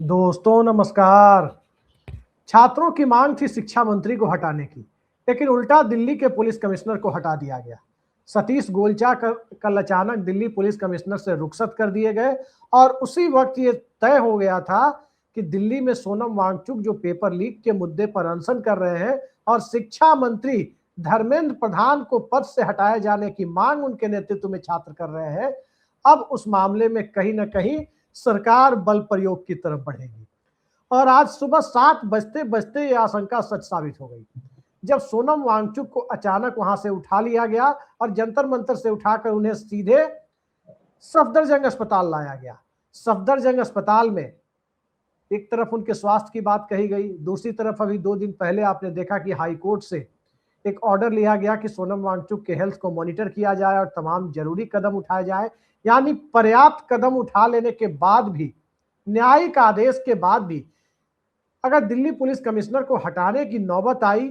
दोस्तों नमस्कार। छात्रों की मांग थी शिक्षा मंत्री को हटाने की, लेकिन उल्टा दिल्ली के पुलिस कमिश्नर को हटा दिया गया। सतीश गोलचा कल अचानक दिल्ली पुलिस कमिश्नर से रुखसत कर दिए गए और उसी वक्त ये तय हो गया था कि दिल्ली में सोनम वांगचुक जो पेपर लीक के मुद्दे पर अनशन कर रहे हैं और शिक्षा मंत्री धर्मेंद्र प्रधान को पद से हटाए जाने की मांग उनके नेतृत्व में छात्र कर रहे हैं, अब उस मामले में कहीं ना कहीं सरकार बल प्रयोग की तरफ बढ़ेगी। और आज सुबह 7 बजते बजते ये आशंका सच साबित हो गई, जब सोनम वांगचुक को अचानक वहां से उठा लिया गया और जंतर मंतर से उठाकर उन्हें सीधे सफदरजंग अस्पताल लाया गया। सफदरजंग अस्पताल में एक तरफ उनके स्वास्थ्य की बात कही गई, दूसरी तरफ अभी 2 दिन पहले आपने देखा कि हाई कोर्ट से एक ऑर्डर लिया गया कि सोनम वांगचुक के हेल्थ को मॉनिटर किया जाए और तमाम जरूरी कदम उठाए जाए। यानी पर्याप्त कदम उठा लेने के बाद भी, न्यायिक आदेश के बाद भी अगर दिल्ली पुलिस कमिश्नर को हटाने की नौबत आई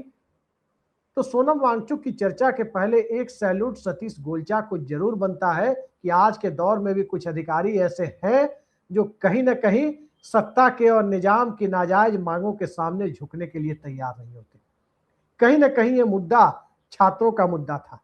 तो सोनम वांगचुक की चर्चा के पहले एक सैल्यूट सतीश गोलचा को जरूर बनता है कि आज के दौर में भी कुछ अधिकारी ऐसे हैं जो कहीं ना कहीं सत्ता के और निजाम की नाजायज मांगों के सामने झुकने के लिए तैयार नहीं होते। कहीं ना कहीं ये मुद्दा छात्रों का मुद्दा था।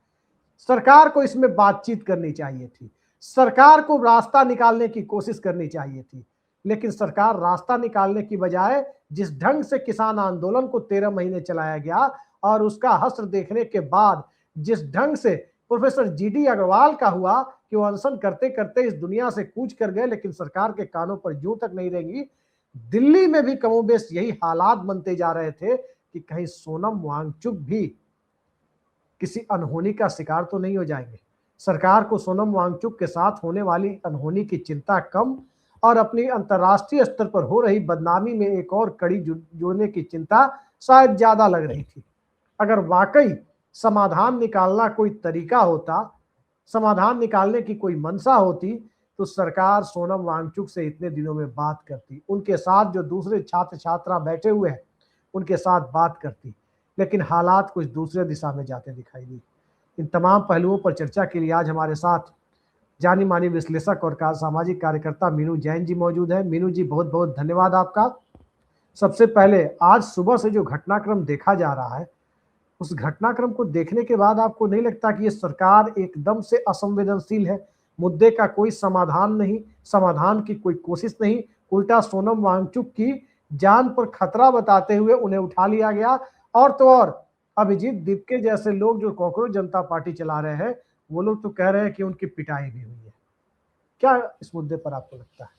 सरकार को इसमें बातचीत करनी चाहिए थी, सरकार को रास्ता निकालने की कोशिश करनी चाहिए थी, लेकिन सरकार रास्ता निकालने की बजाय जिस ढंग से किसान आंदोलन को 13 महीने चलाया गया और उसका हश्र देखने के बाद जिस ढंग से प्रोफेसर जीडी अग्रवाल का हुआ कि वो अनशन करते करते इस दुनिया से कूच कर गए, लेकिन सरकार के कानों पर जूं तक नहीं रहेंगी, दिल्ली में भी कमोबेश यही हालात बनते जा रहे थे कि कहीं सोनम वांगचुक भी किसी अनहोनी का शिकार तो नहीं हो जाएंगे। सरकार को सोनम वांगचुक के साथ होने वाली अनहोनी की चिंता कम और अपनी अंतर्राष्ट्रीय स्तर पर हो रही बदनामी में एक और कड़ी जोड़ने की चिंता शायद ज्यादा लग रही थी। अगर वाकई समाधान निकालना कोई तरीका होता, समाधान निकालने की कोई मंशा होती, तो सरकार सोनम वांगचुक से इतने दिनों में बात करती, उनके साथ जो दूसरे छात्र छात्रा बैठे हुए हैं उनके साथ बात करती, लेकिन हालात कुछ दूसरे दिशा में जाते दिखाई दी। इन तमाम पहलुओं पर चर्चा के लिए आज हमारे साथ जानी मानी विश्लेषक और सामाजिक कार्यकर्ता मीनू जैन जी मौजूद है। मीनू जी, बहुत बहुत धन्यवाद आपका। सबसे पहले आज सुबह से जो घटनाक्रम देखा जा रहा है, उस घटनाक्रम को देखने के बाद आपको नहीं लगता कि ये सरकार एकदम से असंवेदनशील है? मुद्दे का कोई समाधान नहीं, समाधान की कोई कोशिश नहीं, उल्टा सोनम वांगचुक की जान पर खतरा बताते हुए उन्हें उठा लिया गया। और तो और अभिजीत दीपके जैसे लोग जो कॉकरोच जनता पार्टी चला रहे हैं, वो लोग तो कह रहे हैं कि उनकी पिटाई भी हुई है। क्या इस मुद्दे पर आपको लगता है?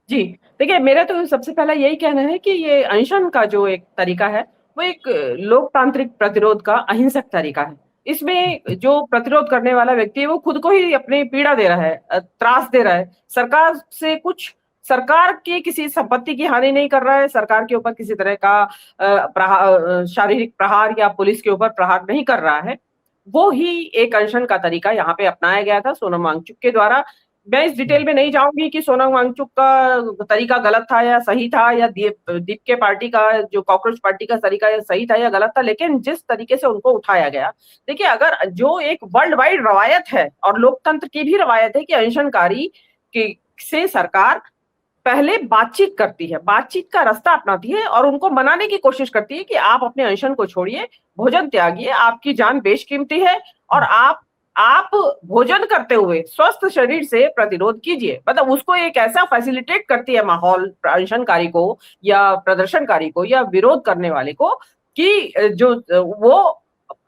जी, देखिए मेरा तो सबसे पहला यही कहना है कि ये अनशन का जो एक तरीका है, वो एक लोकतांत्रिक प्रतिरोध का अहिंसक तरीका है। इसमें जो प्रतिरोध करने वाला व्यक्ति है, वो खुद को ही अपनी पीड़ा दे रहा है, त्रास दे रहा है। सरकार की किसी संपत्ति की हानि नहीं कर रहा है, सरकार के ऊपर किसी तरह का शारीरिक प्रहार या पुलिस के ऊपर प्रहार नहीं कर रहा है। वो ही एक अनशन का तरीका यहाँ पे अपनाया गया था सोनम वांगचुक के द्वारा। मैं इस डिटेल में नहीं जाऊंगी कि सोनम वांगचुक का तरीका गलत था या सही था, या दीपके पार्टी का, जो कॉकरोच पार्टी का तरीका या सही था या गलत था, लेकिन जिस तरीके से उनको उठाया गया, देखिए अगर जो एक वर्ल्ड वाइड रवायत है और लोकतंत्र की भी रवायत है कि अनशनकारी से सरकार पहले बातचीत करती है, बातचीत का रास्ता अपनाती है और उनको मनाने की कोशिश करती है कि आप अपने अनशन को छोड़िए, भोजन त्यागिए, आपकी जान बेशकीमती है और आप भोजन करते हुए स्वस्थ शरीर से प्रतिरोध कीजिए। मतलब उसको एक ऐसा फैसिलिटेट करती है माहौल अनशनकारी को या प्रदर्शनकारी को या विरोध करने वाले को कि जो वो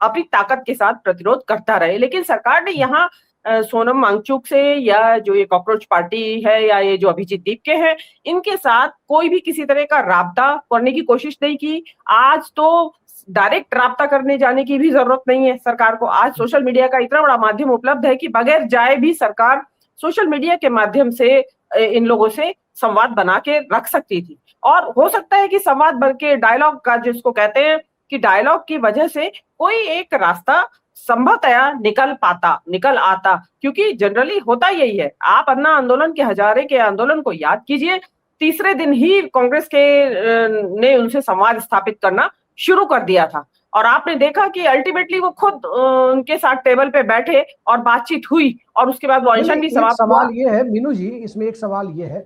अपनी ताकत के साथ प्रतिरोध करता रहे। लेकिन सरकार ने यहाँ सोनम वांगचुक से या जो ये कॉकरोच पार्टी है या ये जो अभिजीत दीपके हैं, इनके साथ कोई भी किसी तरह का राब्ता करने की कोशिश नहीं की। आज तो डायरेक्ट राब्ता करने जाने की भी जरूरत नहीं है सरकार को। आज सोशल मीडिया का इतना बड़ा माध्यम उपलब्ध है कि बगैर जाए भी सरकार सोशल मीडिया के माध्यम से इन लोगों से संवाद बना के रख सकती थी। और हो सकता है कि संवाद बन के डायलॉग का, जिसको कहते हैं कि डायलॉग की वजह से कोई एक रास्ता संभवतया निकल आता, क्योंकि जनरली होता यही है। आप अन्ना आंदोलन के, हजारे के आंदोलन को याद कीजिए, तीसरे दिन ही कांग्रेस के ने उनसे संवाद स्थापित करना शुरू कर दिया था और आपने देखा कि अल्टीमेटली वो खुद उनके साथ टेबल पे बैठे और बातचीत हुई और उसके बाद वो अनशन भी समाप्त हुआ। सवाल ये है मीनू जी, इसमें एक सवाल ये है,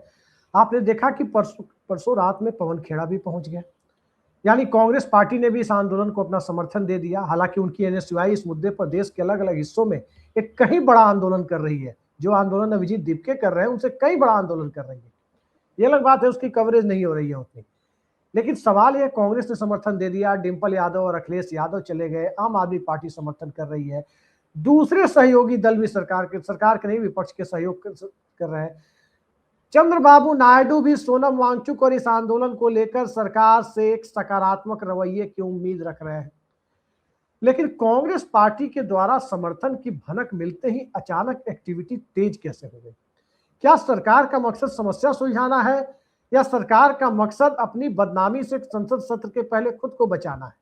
आपने देखा कि परसों रात में पवन खेड़ा भी पहुंच गया, यानी कांग्रेस पार्टी ने भी इस आंदोलन को अपना समर्थन दे दिया। हालांकि उनकी एनएसयूआई इस मुद्दे पर देश के अलग अलग हिस्सों में एक कहीं बड़ा आंदोलन कर रही है। जो आंदोलन अभिजीत दीपके कर रहे हैं उनसे कई बड़ा आंदोलन कर रही है। ये अलग बात है, उसकी कवरेज नहीं हो रही है उतनी। लेकिन सवाल यह, कांग्रेस ने समर्थन दे दिया, डिंपल यादव और अखिलेश यादव चले गए, आम आदमी पार्टी समर्थन कर रही है, दूसरे सहयोगी दल भी सरकार के नहीं विपक्ष के सहयोग कर रहे हैं। चंद्रबाबू नायडू भी सोनम वांगचुक और इस आंदोलन को लेकर सरकार से एक सकारात्मक रवैये की उम्मीद रख रहे हैं। लेकिन कांग्रेस पार्टी के द्वारा समर्थन की भनक मिलते ही अचानक एक्टिविटी तेज कैसे हो गई? क्या सरकार का मकसद समस्या सुलझाना है या सरकार का मकसद अपनी बदनामी से संसद सत्र के पहले खुद को बचाना है?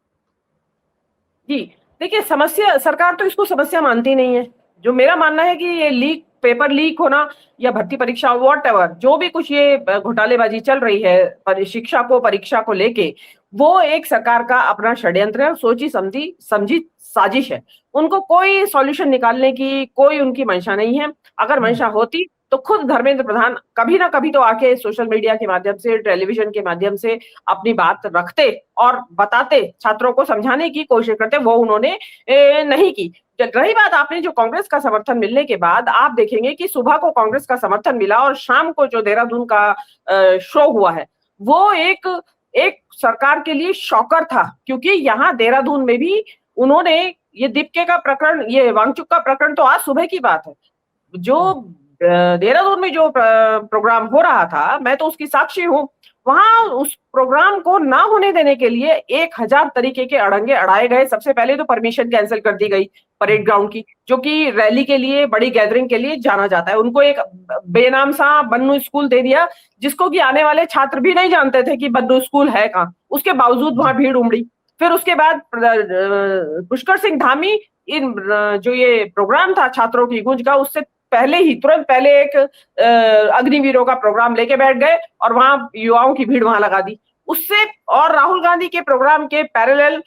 जी देखिए, समस्या, सरकार तो इसको समस्या मानती नहीं है। जो मेरा मानना है कि ये पेपर लीक होना या भर्ती परीक्षा व्हाटएवर, जो भी कुछ ये घोटालेबाजी चल रही है शिक्षा को, परीक्षा को लेके, वो एक सरकार का अपना षड्यंत्र है, सोची समझी साजिश है। उनको कोई सॉल्यूशन निकालने की कोई उनकी मंशा नहीं है। अगर मंशा होती तो खुद धर्मेंद्र प्रधान कभी ना कभी तो आके सोशल मीडिया के माध्यम से, टेलीविजन के माध्यम से अपनी बात रखते और बताते, छात्रों को समझाने की कोशिश करते। वो उन्होंने नहीं की। रही बात, आपने जो कांग्रेस का समर्थन मिलने के बाद आप देखेंगे कि सुबह को कांग्रेस का समर्थन मिला और शाम को जो देहरादून का शो हुआ है वो एक सरकार के लिए शॉकर था। क्योंकि यहाँ देहरादून में भी उन्होंने ये दीपके का प्रकरण, ये वांगचुक का प्रकरण तो आज सुबह की बात है। जो देहरादून में जो प्रोग्राम हो रहा था, मैं तो उसकी साक्षी हूँ। वहां उस प्रोग्राम को ना होने देने के लिए 1000 तरीके के अड़ंगे अड़ाए गए। सबसे पहले तो परमिशन कैंसिल कर दी गई परेड ग्राउंड की, जो कि रैली के लिए, बड़ी गैदरिंग के लिए जाना जाता है। उनको एक बेनाम सा बन्नू स्कूल दे दिया, जिसको कि आने वाले छात्र भी नहीं जानते थे कि बन्नू स्कूल है कहाँ। उसके बावजूद वहां भीड़ उमड़ी। फिर उसके बाद पुष्कर सिंह धामी जो ये प्रोग्राम था छात्रों की गूंज का, उससे तुरंत पहले एक अग्निवीरों का प्रोग्राम लेके बैठ गए और वहां युवाओं की भीड़ वहां लगा दी। उससे और राहुल गांधी के प्रोग्राम के पैरेलल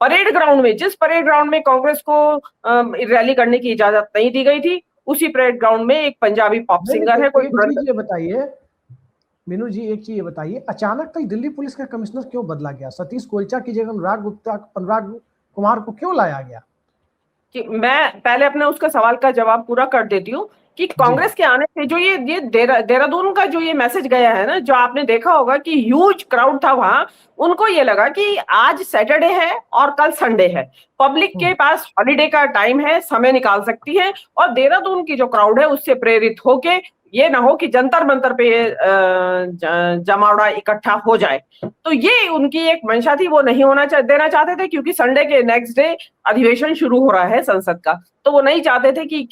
परेड ग्राउंड में, जिस परेड ग्राउंड में कांग्रेस को रैली करने की इजाजत नहीं दी गई थी, उसी परेड ग्राउंड में एक पंजाबी पॉप सिंगर है, कोई ये बताइए मीनू जी, एक चीज ये बताइए, अचानक तक दिल्ली पुलिस का कमिश्नर क्यों बदला गया? सतीश गोलचा की जगह अनुराग कुमार को क्यों लाया गया? कि मैं पहले अपने उसका सवाल का जवाब पूरा कर देती हूँ कि कांग्रेस के आने से जो ये देहरादून का जो ये मैसेज गया है ना, जो आपने देखा होगा कि ह्यूज क्राउड था वहां, उनको ये लगा कि आज सैटरडे है और कल संडे है, पब्लिक के पास हॉलीडे का टाइम है, समय निकाल सकती है, और देहरादून की जो क्राउड है उससे प्रेरित होके ये ना हो कि जंतर मंतर पे जमावड़ा इकट्ठा हो जाए। तो ये उनकी एक मंशा थी, वो नहीं होना देना चाहते थे, क्योंकि संडे के नेक्स्ट डे अधिवेशन शुरू हो रहा है संसद का। तो वो नहीं चाहते थे कि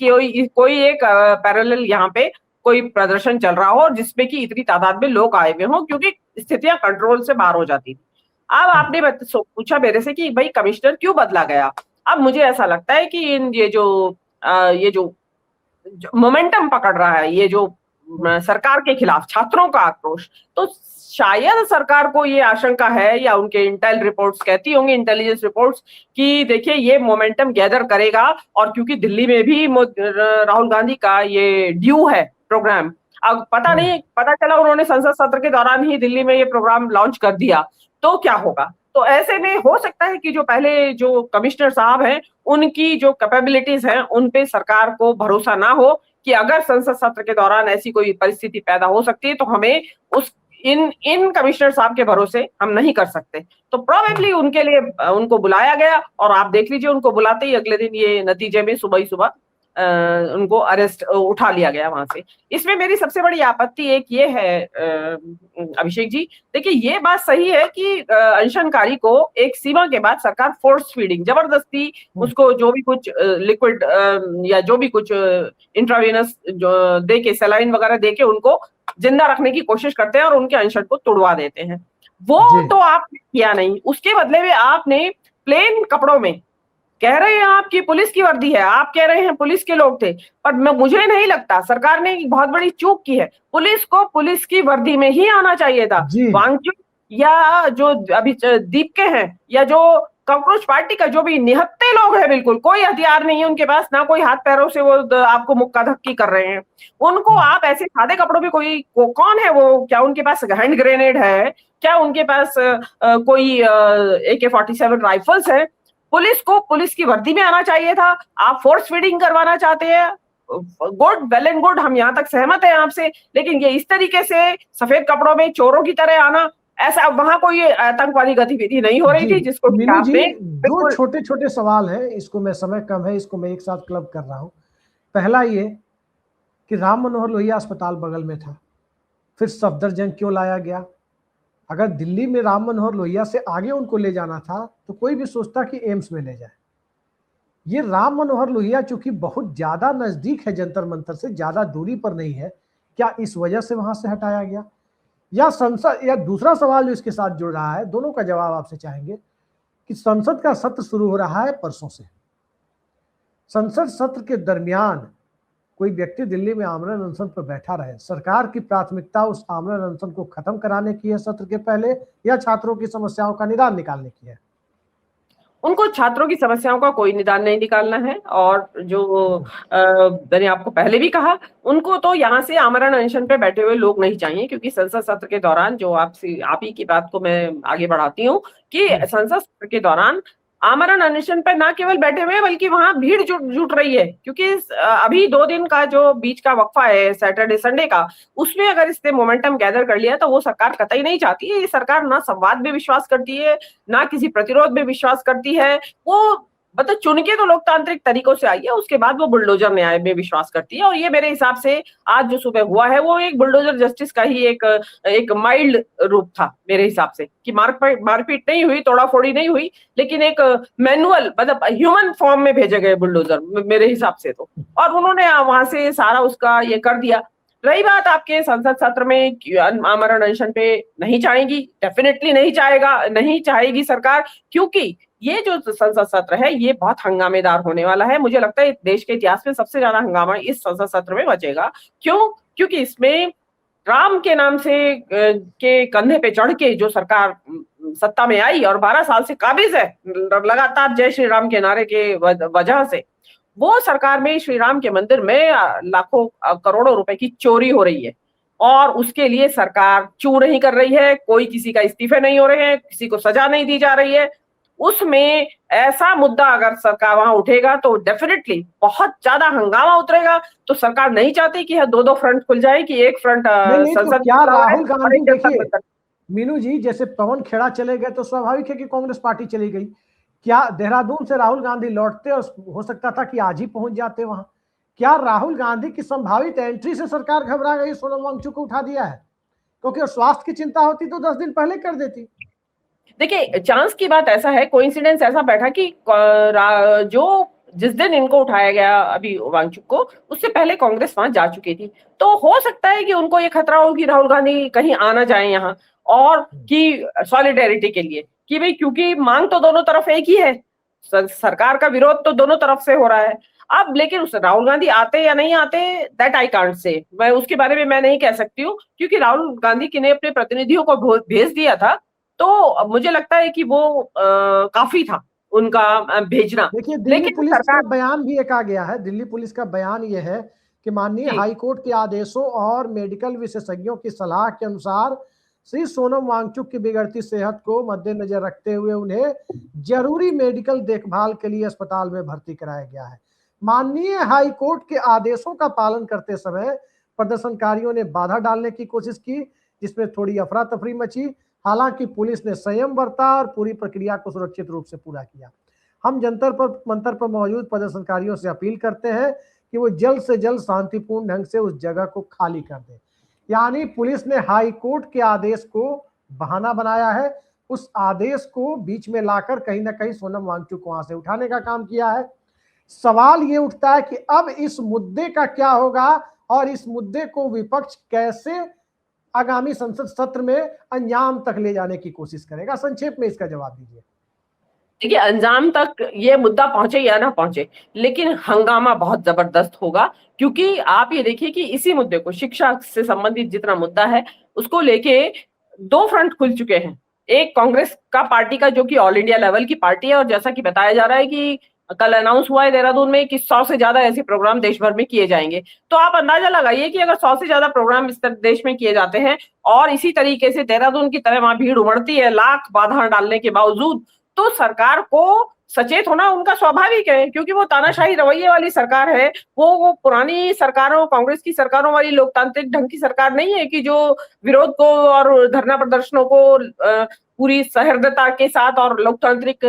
कोई एक पैरेलल यहाँ पे कोई प्रदर्शन चल रहा हो जिसमें कि इतनी तादाद में लोग आए हुए हों, क्योंकि स्थितियां कंट्रोल से बाहर हो जाती थी। अब आपने पूछा मेरे से कि भाई कमिश्नर क्यों बदला गया। अब मुझे ऐसा लगता है कि ये जो मोमेंटम पकड़ रहा है, ये जो सरकार के खिलाफ छात्रों का आक्रोश, तो शायद सरकार को ये आशंका है, या उनके इंटेल रिपोर्ट्स कहती होंगी, इंटेलिजेंस रिपोर्ट्स, कि देखिए ये मोमेंटम गैदर करेगा। और क्योंकि दिल्ली में भी राहुल गांधी का ये ड्यू है प्रोग्राम, अब पता चला उन्होंने संसद सत्र के दौरान ही दिल्ली में ये प्रोग्राम लॉन्च कर दिया, तो क्या होगा। तो ऐसे में हो सकता है कि जो पहले जो कमिश्नर साहब हैं, उनकी जो कैपेबिलिटीज हैं उन पे सरकार को भरोसा ना हो कि अगर संसद सत्र के दौरान ऐसी कोई परिस्थिति पैदा हो सकती है तो हमें इन कमिश्नर साहब के भरोसे हम नहीं कर सकते। तो प्रोबेबली उनके लिए उनको बुलाया गया, और आप देख लीजिए उनको बुलाते ही अगले दिन ये नतीजे में सुबह ही सुबह उनको अरेस्ट उठा लिया गया वहां से। इसमें मेरी सबसे बड़ी आपत्ति एक ये है अभिषेक जी, देखिए ये बात सही है कि अनशनकारी को एक सीमा के बाद सरकार फोर्स फीडिंग, जबरदस्ती उसको जो भी कुछ लिक्विड या जो भी कुछ इंट्रावेनस दे के, सलाइन वगैरह दे के उनको जिंदा रखने की कोशिश करते हैं और उनके अनशन को तुड़वा देते हैं। वो तो आपने किया नहीं, उसके बदले में आपने प्लेन कपड़ों में, कह रहे हैं आपकी पुलिस की वर्दी है, आप कह रहे हैं पुलिस के लोग थे, पर मुझे नहीं लगता, सरकार ने एक बहुत बड़ी चूक की है। पुलिस को पुलिस की वर्दी में ही आना चाहिए था। वांगचुक या जो अभी दीपके हैं, या जो कॉकरोच पार्टी का जो भी निहत्थे लोग हैं, बिल्कुल कोई हथियार नहीं है उनके पास, ना कोई हाथ पैरों से वो आपको मुक्का धक्की कर रहे हैं, उनको आप ऐसे सादे कपड़ों में कौन है वो, क्या उनके पास हैंड ग्रेनेड है, क्या उनके पास कोई AK-47 राइफल्स है? पुलिस को पुलिस की वर्दी में आना चाहिए था। आप फोर्स फीडिंग करवाना चाहते हैं, गुड, वेल एंड गुड, हम यहाँ तक सहमत हैं आपसे, लेकिन ये इस तरीके से सफेद कपड़ों में चोरों की तरह आना, ऐसा वहां कोई आतंकवादी गतिविधि नहीं हो रही थी जिसको मीनू जी, आपने दो छोटे छोटे सवाल हैं, इसको मैं, समय कम है, इसको मैं एक साथ क्लब कर रहा हूँ। पहला ये कि राम मनोहर लोहिया अस्पताल बगल में था, फिर सफदरजंग क्यों लाया गया? अगर दिल्ली में राम मनोहर लोहिया से आगे उनको ले जाना था तो कोई भी सोचता कि एम्स में ले जाए। ये राम मनोहर लोहिया चूंकि बहुत ज्यादा नजदीक है जंतर मंतर से, ज्यादा दूरी पर नहीं है, क्या इस वजह से वहां से हटाया गया? या संसद, या दूसरा सवाल जो इसके साथ जुड़ रहा है, दोनों का जवाब आपसे चाहेंगे कि संसद का सत्र शुरू हो रहा है परसों से। संसद सत्र के दरमियान कोई व्यक्ति दिल्ली में आमरण अनशन पर बैठा रहे, सरकार की प्राथमिकता उस आमरण अनशन को खत्म कराने की है सत्र के पहले, या छात्रों की समस्याओं का निदान निकालने की है? उनको छात्रों की समस्याओं का कोई निदान नहीं निकालना है, और जो मैंने आपको पहले भी कहा, उनको तो यहाँ से आमरण अनशन पे बैठे हुए लोग नहीं चाहिए, क्योंकि संसद सत्र के दौरान, जो आप ही की बात को मैं आगे बढ़ाती हूँ, कि संसद सत्र के दौरान आमरण अनशन पे ना केवल बैठे हुए हैं, बल्कि वहां भीड़ जुट रही है, क्योंकि अभी 2 दिन का जो बीच का वक्फा है सैटरडे संडे का, उसमें अगर इसने मोमेंटम गैदर कर लिया तो वो सरकार कतई नहीं चाहती है। ये सरकार ना संवाद में विश्वास करती है, ना किसी प्रतिरोध में विश्वास करती है, वो मतलब चुन के तो लोकतांत्रिक तरीकों से आई है, उसके बाद वो बुलडोजर न्याय में विश्वास करती है। और ये मेरे हिसाब से आज जो सुबह हुआ है वो एक बुलडोजर जस्टिस का ही एक माइल्ड रूप था मेरे हिसाब से, कि मारपीट नहीं हुई, तोड़ाफोड़ी नहीं हुई, लेकिन एक मैनुअल, मतलब ह्यूमन फॉर्म में भेजे गए बुलडोजर मेरे हिसाब से तो, और उन्होंने वहां से सारा उसका ये कर दिया। रही बात आपके संसद सत्र में आमरण अनशन पे नहीं चाहेगी, डेफिनेटली नहीं चाहेगी सरकार, क्योंकि ये जो संसद सत्र है ये बहुत हंगामेदार होने वाला है। मुझे लगता है देश के इतिहास में सबसे ज्यादा हंगामा इस संसद सत्र में बचेगा। क्यों? क्योंकि इसमें राम के नाम से के कंधे पे चढ़ के जो सरकार सत्ता में आई और 12 साल से काबिज है लगातार जय श्री राम के नारे के वजह से, वो सरकार में श्री राम के मंदिर में लाखों करोड़ों रुपए की चोरी हो रही है, और उसके लिए सरकार चू नहीं कर रही है, कोई किसी का इस्तीफे नहीं हो रहे हैं, किसी को सजा नहीं दी जा रही है। उसमें ऐसा मुद्दा अगर सरकार वहां उठेगा तो डेफिनेटली बहुत ज्यादा हंगामा उतरेगा। तो सरकार नहीं चाहती कि 2-2 फ्रंट खुल जाए, कि एक फ्रंट संसद तो क्या राहुल गांधी, देखिए मीनू जी, जैसे पवन खेड़ा चले गए तो स्वाभाविक है कि कांग्रेस पार्टी चली गई, क्या देहरादून से राहुल गांधी लौटते और हो सकता था कि आज ही पहुंच जाते वहां? क्या राहुल गांधी की संभावित एंट्री से सरकार घबरा गई, सोनम वांगचुक को उठा दिया है? क्योंकि स्वास्थ्य की चिंता होती तो 10 दिन पहले कर देती। देखिए, चांस की बात ऐसा है, कोइंसिडेंस ऐसा बैठा कि जो जिस दिन इनको उठाया गया अभी वांगचुक को, उससे पहले कांग्रेस वहां जा चुकी थी, तो हो सकता है कि उनको ये खतरा हो कि राहुल गांधी कहीं आना जाए यहाँ, और कि सॉलिडेरिटी के लिए, कि भाई क्योंकि मांग तो दोनों तरफ एक ही है, सरकार का विरोध तो दोनों तरफ से हो रहा है। अब लेकिन उस राहुल गांधी आते या नहीं आते, दैट आई कांट से, मैं उसके बारे में मैं नहीं कह सकती हूँ, क्योंकि राहुल गांधी ने अपने प्रतिनिधियों को भेज दिया था, तो मुझे लगता है कि वो काफी था उनका भेजना। देखिए, दिल्ली पुलिस का बयान भी एक आ गया है। दिल्ली पुलिस का बयान यह है कि माननीय हाईकोर्ट के आदेशों और मेडिकल विशेषज्ञों की सलाह के अनुसार श्री सोनम वांगचुक की बिगड़ती सेहत को मद्देनजर रखते हुए उन्हें जरूरी मेडिकल देखभाल के लिए अस्पताल में भर्ती कराया गया है। माननीय हाईकोर्ट के आदेशों का पालन करते समय प्रदर्शनकारियों ने बाधा डालने की कोशिश की, जिसमें थोड़ी अफरा तफरी मची। हालांकि पुलिस ने संयम बरता और पूरी प्रक्रिया को सुरक्षित रूप से पूरा किया। हम जंतर पर मंतर पर मौजूद प्रदर्शनकारियों से अपील करते हैं कि वो जल्द से जल्द शांतिपूर्ण ढंग से उस जगह को खाली कर दें। यानी पुलिस ने हाई कोर्ट के आदेश को बहाना बनाया है, उस आदेश को बीच में लाकर कहीं ना कहीं सोनम वांगचुक को वहां से उठाने का काम किया है। सवाल ये उठता है कि अब इस मुद्दे का क्या होगा और इस मुद्दे को विपक्ष कैसे आगामी संसद सत्र में अंजाम तक ले जाने की कोशिश करेगा? संक्षेप में इसका जवाब दीजिए। देखिए, अंजाम तक ये मुद्दा पहुंचे या ना पहुंचे, लेकिन हंगामा बहुत जबरदस्त होगा, क्योंकि आप ये देखिए कि इसी मुद्दे को, शिक्षा से संबंधित जितना मुद्दा है, उसको लेके 2 फ्रंट खुल चुके हैं। एक कांग्रेस का पार्टी का जो कि ऑल इंडिया लेवल की पार्टी है, और जैसा कि बताया जा रहा है कि कल अनाउंस हुआ है देहरादून में कि 100 से ज्यादा ऐसे प्रोग्राम देश भर में किए जाएंगे। तो आप अंदाजा लगाइए कि अगर 100 से ज्यादा प्रोग्राम इस देश में किए जाते हैं और इसी तरीके से देहरादून की तरह वहां भीड़ उमड़ती है लाख बाधा डालने के बावजूद, तो सरकार को सचेत होना उनका स्वाभाविक है, क्योंकि वो तानाशाही रवैये वाली सरकार है। वो पुरानी सरकारों, कांग्रेस की सरकारों वाली लोकतांत्रिक ढंग की सरकार नहीं है कि जो विरोध को और धरना प्रदर्शनों को पूरी सहृदयता के साथ और लोकतांत्रिक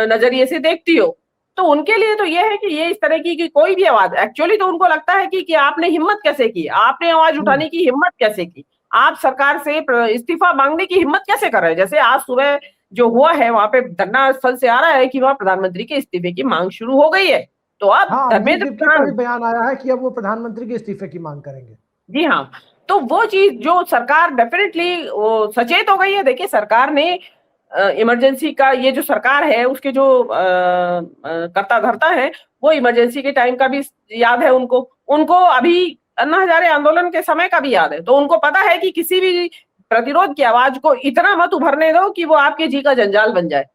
नजरिए से देखती हो। तो उनके लिए तो ये है कि ये इस तरह की कोई भी आवाज, एक्चुअली तो उनको लगता है कि आपने हिम्मत कैसे की, आपने आवाज उठाने की हिम्मत कैसे की, आप सरकार से इस्तीफा मांगने की हिम्मत कैसे कर रहे हैं। जैसे आज सुबह जो हुआ है वहां पे धरना स्थल से आ रहा है कि वहां प्रधानमंत्री के इस्तीफे की मांग शुरू हो गई है। तो अब धर्मेंद्र प्रधान का भी बयान आया है कि अब वो प्रधानमंत्री के इस्तीफे की मांग करेंगे। जी हाँ, तो वो चीज जो सरकार डेफिनेटली सचेत हो गई है। देखिए, सरकार ने इमरजेंसी का, ये जो सरकार है उसके जो कर्ता धर्ता है वो इमरजेंसी के टाइम का भी याद है उनको, अभी अन्ना हजारे आंदोलन के समय का भी याद है। तो उनको पता है कि किसी भी प्रतिरोध की आवाज को इतना मत उभरने दो कि वो आपके जी का जंजाल बन जाए।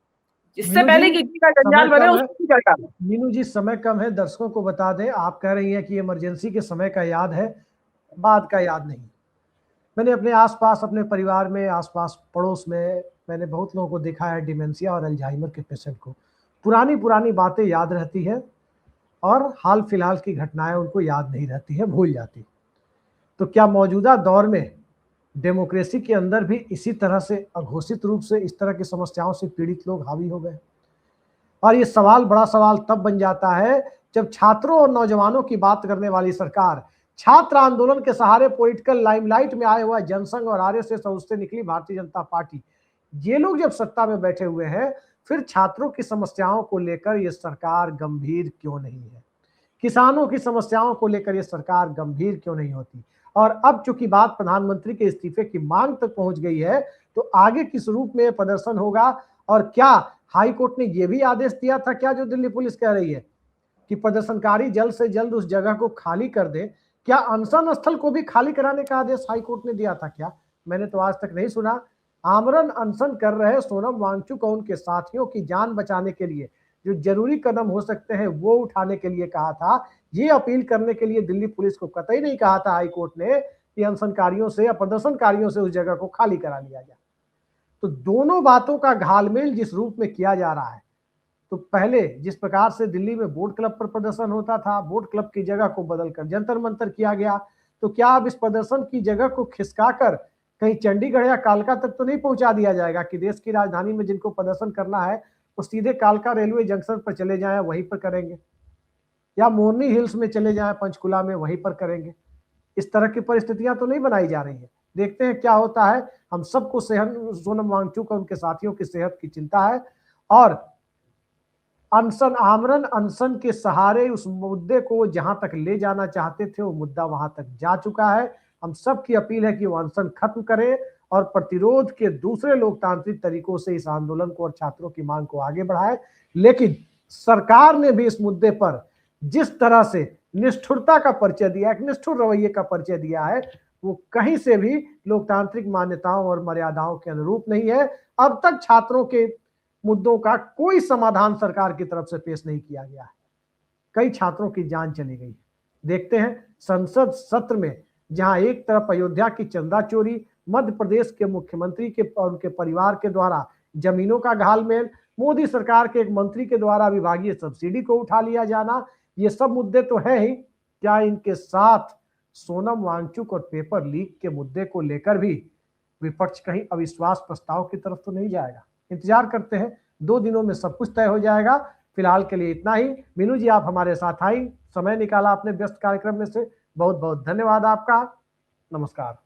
इससे पहले कि जी का जंजाल बने उसको चलता है। मीनू जी, समय कम है, दर्शकों को बता दें, आप कह रही हैं कि इमरजेंसी के समय का याद है, बाद का याद नहीं। मैंने अपने आसपास, अपने परिवार में, आसपास पड़ोस में मैंने बहुत लोगों को देखा है, डिमेंशिया और अल्जाइमर के पेशेंट को पुरानी पुरानी बातें याद रहती है और हाल फिलहाल की घटनाएं उनको याद नहीं रहती है, भूल जाती। तो क्या मौजूदा दौर में डेमोक्रेसी के अंदर भी इसी तरह से अघोषित रूप से इस तरह की समस्याओं से पीड़ित लोग हावी हो गए? और ये सवाल, बड़ा सवाल तब बन जाता है जब छात्रों और नौजवानों की बात करने वाली सरकार, छात्र आंदोलन के सहारे पॉलिटिकल लाइमलाइट में आए हुआ जनसंघ और आरएसएस और उससे निकली भारतीय जनता पार्टी, ये लोग जब सत्ता में बैठे हुए हैं, फिर छात्रों की समस्याओं को लेकर ये सरकार गंभीर क्यों नहीं है? किसानों की समस्याओं को लेकर ये सरकार गंभीर क्यों नहीं होती? और अब चूंकि बात प्रधानमंत्री के इस्तीफे की मांग तक पहुंच गई है, तो आगे किस रूप में प्रदर्शन होगा? और क्या हाई कोर्ट ने यह भी आदेश दिया था क्या, जो दिल्ली पुलिस कह रही है कि प्रदर्शनकारी जल्द से जल्द उस जगह को खाली कर दे? क्या अनशन स्थल को भी खाली कराने का आदेश हाई कोर्ट ने दिया था क्या? मैंने तो आज तक नहीं सुना। आमरण अनशन कर रहे सोनम वांगचुक और उनके साथियों की जान बचाने के लिए जो जरूरी कदम हो सकते हैं वो उठाने के लिए कहा था। ये अपील करने के लिए दिल्ली पुलिस को कतई नहीं कहा था हाई कोर्ट ने कि अनशनकारियों से या प्रदर्शनकारियों से उस जगह को खाली करा लिया जाए। तो दोनों बातों का घालमेल जिस रूप में किया जा रहा है, तो पहले जिस प्रकार से दिल्ली में बोट क्लब पर प्रदर्शन होता था, बोट क्लब की जगह को बदलकर जंतर मंतर किया गया, तो क्या अब इस प्रदर्शन की जगह को खिसकाकर कहीं चंडीगढ़ या कालका तक तो नहीं पहुंचा दिया जाएगा कि देश की राजधानी में जिनको प्रदर्शन करना है वो सीधे कालका रेलवे जंक्शन पर चले जाएं, वहीं पर करेंगे, या मोरनी हिल्स में चले जाएं, पंचकुला में, वहीं पर करेंगे? इस तरह की परिस्थितियां तो नहीं बनाई जा रही है। देखते हैं क्या होता है। हम सबको सोनम वांगचुक और उनके साथियों की सेहत की चिंता है और अनशन, आमरण अनशन के सहारे उस मुद्दे को जहां तक ले जाना चाहते थे वो मुद्दा वहां तक जा चुका है। हम सब की अपील है कि वो अनशन खत्म करें और प्रतिरोध के दूसरे लोकतांत्रिक तरीकों से इस आंदोलन को और छात्रों की मांग को आगे बढ़ाए। लेकिन सरकार ने भी इस मुद्दे पर जिस तरह से निष्ठुरता का परिचय दिया, एक निष्ठुर रवैये का परिचय दिया है, वो कहीं से भी लोकतांत्रिक मान्यताओं और मर्यादाओं के अनुरूप नहीं है। अब तक छात्रों के मुद्दों का कोई समाधान सरकार की तरफ से पेश नहीं किया गया है। कई छात्रों की जान चली गई। देखते हैं संसद सत्र में जहां एक तरफ अयोध्या की चंदा चोरी, मध्य प्रदेश के मुख्यमंत्री के और उनके परिवार के द्वारा जमीनों का घालमेल, मोदी सरकार के एक मंत्री के द्वारा विभागीय सब्सिडी को उठा लिया जाना, ये सब मुद्दे तो है ही। क्या इनके साथ सोनम वांगचुक और पेपर लीक के मुद्दे को लेकर भी विपक्ष कहीं अविश्वास प्रस्ताव की तरफ तो नहीं जाएगा? इंतजार करते हैं, 2 दिनों में सब कुछ तय हो जाएगा। फिलहाल के लिए इतना ही। मीनू जी, आप हमारे साथ आई, समय निकाला अपने व्यस्त कार्यक्रम में से, बहुत बहुत धन्यवाद आपका। नमस्कार।